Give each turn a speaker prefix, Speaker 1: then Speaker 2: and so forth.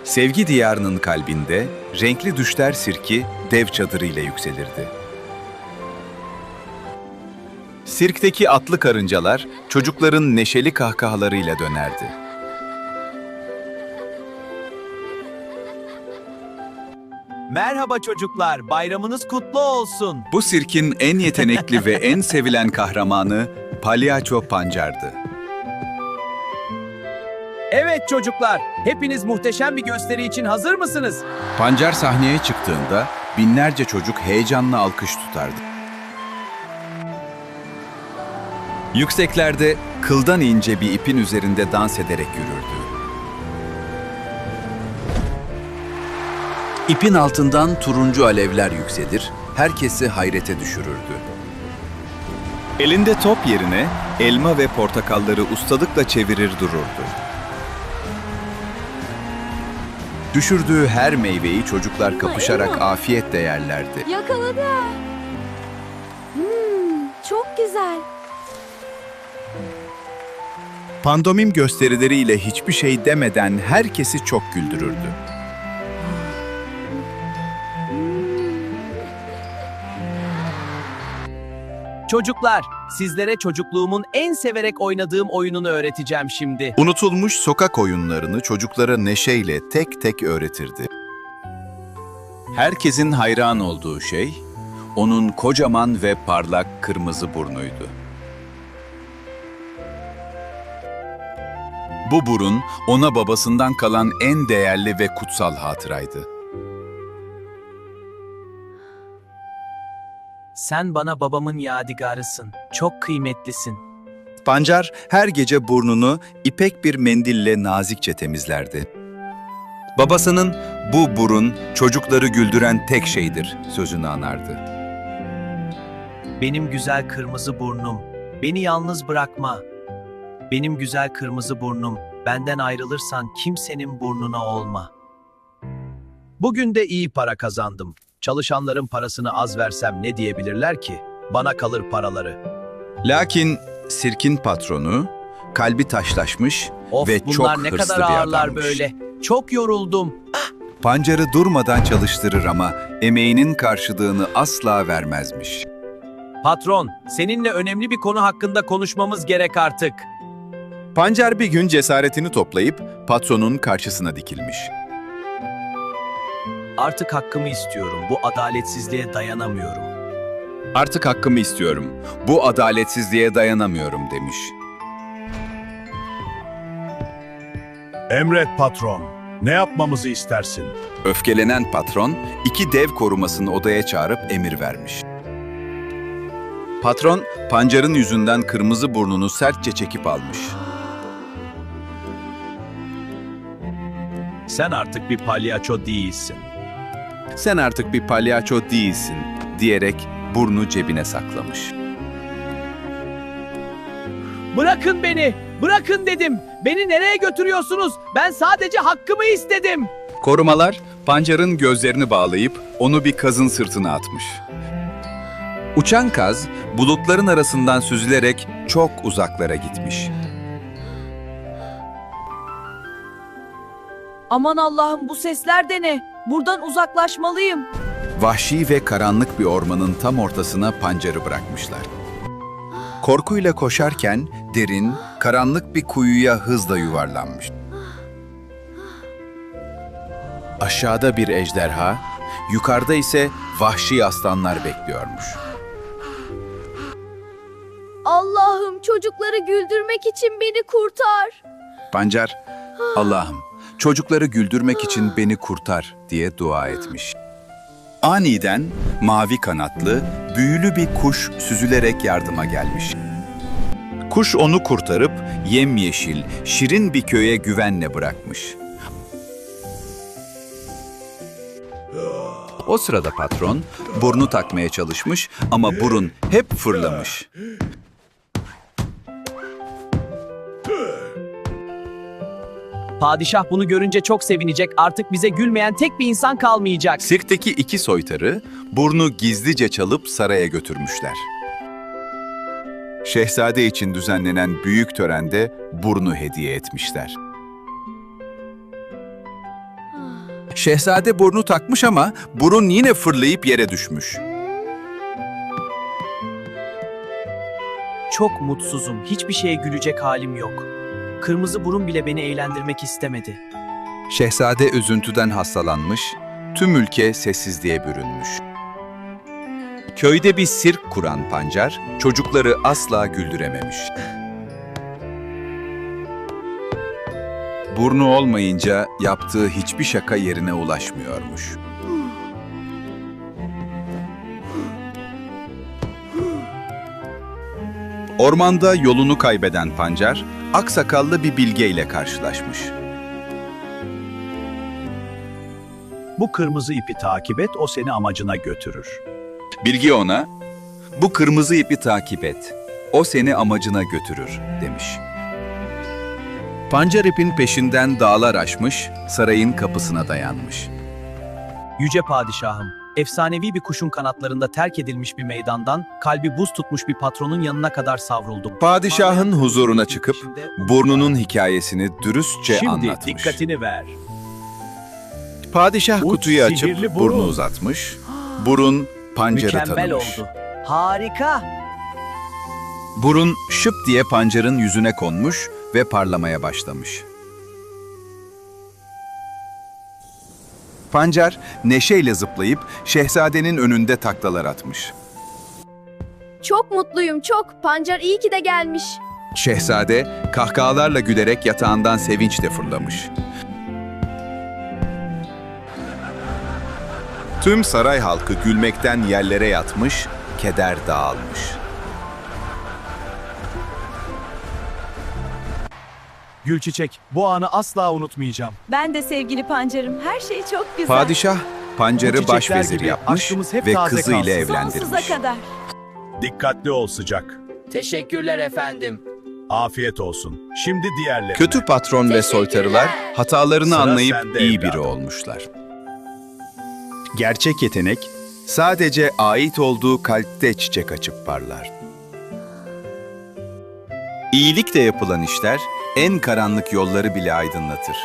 Speaker 1: Sevgi diyarının kalbinde renkli düşler sirki dev çadırıyla yükselirdi. Sirkteki atlı karıncalar çocukların neşeli kahkahalarıyla dönerdi.
Speaker 2: Merhaba çocuklar, bayramınız kutlu olsun.
Speaker 1: Bu sirkin en yetenekli ve en sevilen kahramanı Palyaço Pancar'dı.
Speaker 2: Evet çocuklar, hepiniz muhteşem bir gösteri için hazır mısınız?
Speaker 1: Pancar sahneye çıktığında binlerce çocuk heyecanla alkış tutardı. Yükseklerde kıldan ince bir ipin üzerinde dans ederek yürürdü. İpin altından turuncu alevler yükselir, herkesi hayrete düşürürdü. Elinde top yerine elma ve portakalları ustalıkla çevirir dururdu. Düşürdüğü her meyveyi çocuklar kapışarak afiyetle yerlerdi.
Speaker 3: Yakaladı. Çok güzel.
Speaker 1: Pandomim gösterileriyle hiçbir şey demeden herkesi çok güldürürdü.
Speaker 2: Çocuklar, sizlere çocukluğumun en severek oynadığım oyununu öğreteceğim şimdi.
Speaker 1: Unutulmuş sokak oyunlarını çocuklara neşeyle tek tek öğretirdi. Herkesin hayran olduğu şey, onun kocaman ve parlak kırmızı burnuydu. Bu burun, ona babasından kalan en değerli ve kutsal hatıraydı.
Speaker 2: Sen bana babamın yadigarısın, çok kıymetlisin.
Speaker 1: Pancar her gece burnunu ipek bir mendille nazikçe temizlerdi. Babasının "bu burun çocukları güldüren tek şeydir" sözünü anardı.
Speaker 2: Benim güzel kırmızı burnum, beni yalnız bırakma. Benim güzel kırmızı burnum, benden ayrılırsan kimsenin burnuna olma. Bugün de iyi para kazandım. Çalışanların parasını az versem ne diyebilirler ki? Bana kalır paraları.
Speaker 1: Lakin sirkin patronu kalbi taşlaşmış
Speaker 2: Of,
Speaker 1: ve çok
Speaker 2: bunlar ne
Speaker 1: hırslı
Speaker 2: kadar
Speaker 1: bir
Speaker 2: ağırlar
Speaker 1: adammış.
Speaker 2: böyle. Çok yoruldum.
Speaker 1: Pancarı durmadan çalıştırır ama emeğinin karşılığını asla vermezmiş.
Speaker 2: Patron, seninle önemli bir konu hakkında konuşmamız gerek artık.
Speaker 1: Pancar bir gün cesaretini toplayıp patronun karşısına dikilmiş.
Speaker 2: Artık hakkımı istiyorum. Bu adaletsizliğe dayanamıyorum.
Speaker 1: "Artık hakkımı istiyorum. Bu adaletsizliğe dayanamıyorum" demiş.
Speaker 4: Emret patron. Ne yapmamızı istersin?
Speaker 1: Öfkelenen patron, iki dev korumasını odaya çağırıp emir vermiş. Patron, Pancar'ın yüzünden kırmızı burnunu sertçe çekip almış.
Speaker 2: Sen artık bir palyaço değilsin.
Speaker 1: "Sen artık bir palyaço değilsin" diyerek burnu cebine saklamış.
Speaker 2: Bırakın beni! Bırakın dedim! Beni nereye götürüyorsunuz? Ben sadece hakkımı istedim!
Speaker 1: Korumalar, Pancar'ın gözlerini bağlayıp onu bir kazın sırtına atmış. Uçan kaz, bulutların arasından süzülerek çok uzaklara gitmiş.
Speaker 3: Aman Allah'ım, bu sesler de ne? Buradan uzaklaşmalıyım.
Speaker 1: Vahşi ve karanlık bir ormanın tam ortasına Pancar'ı bırakmışlar. Korkuyla koşarken derin, karanlık bir kuyuya hızla yuvarlanmış. Aşağıda bir ejderha, yukarıda ise vahşi aslanlar bekliyormuş.
Speaker 3: Allah'ım, çocukları güldürmek için beni kurtar.
Speaker 1: Pancar, "Allah'ım, çocukları güldürmek için beni kurtar" diye dua etmiş. Aniden mavi kanatlı, büyülü bir kuş süzülerek yardıma gelmiş. Kuş onu kurtarıp yemyeşil, şirin bir köye güvenle bırakmış. O sırada patron burnu takmaya çalışmış ama burun hep fırlamış.
Speaker 2: Padişah bunu görünce çok sevinecek. Artık bize gülmeyen tek bir insan kalmayacak.
Speaker 1: Sirkteki iki soytarı burnu gizlice çalıp saraya götürmüşler. Şehzade için düzenlenen büyük törende burnu hediye etmişler. Şehzade burnu takmış ama burun yine fırlayıp yere düşmüş.
Speaker 2: Çok mutsuzum. Hiçbir şeye gülecek halim yok. Kırmızı burun bile beni eğlendirmek istemedi.
Speaker 1: Şehzade üzüntüden hastalanmış, tüm ülke sessizliğe bürünmüş. Köyde bir sirk kuran Pancar, çocukları asla güldürememiş. Burnu olmayınca yaptığı hiçbir şaka yerine ulaşmıyormuş. Ormanda yolunu kaybeden Pancar, aksakallı bir bilgeyle karşılaşmış.
Speaker 4: Bu kırmızı ipi takip et, o seni amacına götürür.
Speaker 1: Bilge ona, "Bu kırmızı ipi takip et, o seni amacına götürür," demiş. Pancar ipin peşinden dağlar aşmış, sarayın kapısına dayanmış.
Speaker 2: Yüce padişahım, efsanevi bir kuşun kanatlarında terk edilmiş bir meydandan kalbi buz tutmuş bir patronun yanına kadar savruldum.
Speaker 1: Padişahın huzuruna çıkıp burnunun hikayesini dürüstçe
Speaker 4: Şimdi
Speaker 1: anlatmış.
Speaker 4: dikkatini ver.
Speaker 1: Padişah
Speaker 4: Bu
Speaker 1: kutuyu açıp
Speaker 4: sihirli burun.
Speaker 1: burnu uzatmış, burun pancarı
Speaker 2: Mükemmel
Speaker 1: tanımış.
Speaker 2: oldu. Harika.
Speaker 1: Burun şıp diye pancarın yüzüne konmuş ve parlamaya başlamış. Pancar neşeyle zıplayıp şehzadenin önünde taklalar atmış.
Speaker 5: Çok mutluyum, çok. Pancar iyi ki de gelmiş.
Speaker 1: Şehzade kahkahalarla gülerek yatağından sevinçle fırlamış. Tüm saray halkı gülmekten yerlere yatmış, keder dağılmış.
Speaker 4: Gülçiçek, bu anı asla unutmayacağım.
Speaker 3: Ben de sevgili pancarım. Her şey çok güzel.
Speaker 1: Padişah pancarı
Speaker 4: Bu çiçekler
Speaker 1: başvezir
Speaker 4: gibi
Speaker 1: yapmış
Speaker 4: aşkımız hep
Speaker 1: ve
Speaker 4: taze
Speaker 1: kızıyla
Speaker 4: kalsın.
Speaker 1: evlendirmiş.
Speaker 3: Sonsuza kadar.
Speaker 4: Dikkatli ol sıcak.
Speaker 6: Teşekkürler efendim.
Speaker 4: Afiyet olsun. Şimdi diğerleri.
Speaker 1: Kötü patron ve soytarılar hatalarını
Speaker 4: Sıra
Speaker 1: anlayıp
Speaker 4: sende
Speaker 1: iyi
Speaker 4: evladım.
Speaker 1: biri olmuşlar. Gerçek yetenek sadece ait olduğu kalpte çiçek açıp parlar. İyilikle yapılan işler en karanlık yolları bile aydınlatır.